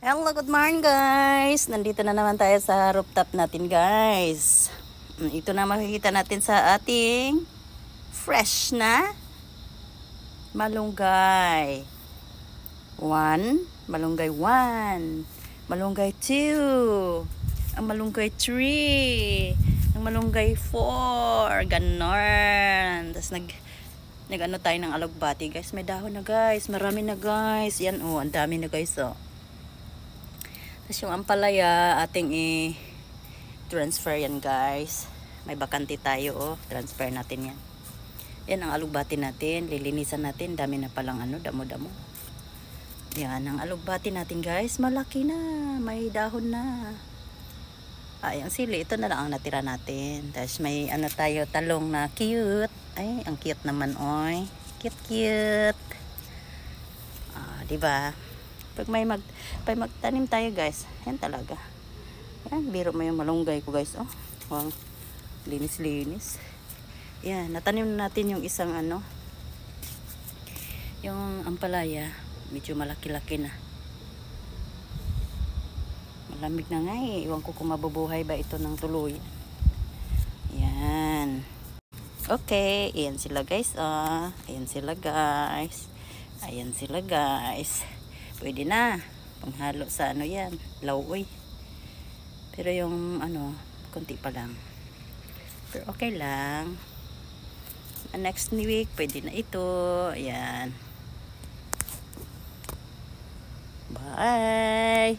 Hello, good morning guys. Nandito na naman tayo sa rooftop natin guys. Ito na makikita natin sa ating fresh na malunggay. Malunggay 1, malunggay 2, ang malunggay 3, ang malunggay 4, ganon. Tapos nag-ano tayo ng alugbati guys. May dahon na guys, marami na guys. Yan oh, ang dami na guys oh. Tapos yung ampalaya, ating i-transfer yan guys. May bakante tayo oh. Transfer natin yan. Yan ang alugbati natin. Lilinisan natin. Dami na palang ano, damo-damo. Yan ang alugbati natin guys. Malaki na. May dahon na. Ay, ang sili. Ito na lang ang natira natin. Tapos may ano tayo, talong na cute. Ay, ang cute naman oy. Cute. Diba? Pag may magtanim tayo guys, yan talaga. Yan, biro mo yung malunggay ko guys. Oh, wow. Linis. Yan, natanim natin yung isang ano, yung ampalaya. Medyo malaki-laki na. Malamig na nga eh. Iwan ko kung mabubuhay ba ito ng tuloy. Yan. Okay, ayan sila guys. Ayan sila guys. Ayan sila guys. Pwede na. Panghalo sa ano yan. Lauoy. Pero yung ano, konti pa lang. Pero okay lang. Next week, pwede na ito. Ayan. Bye!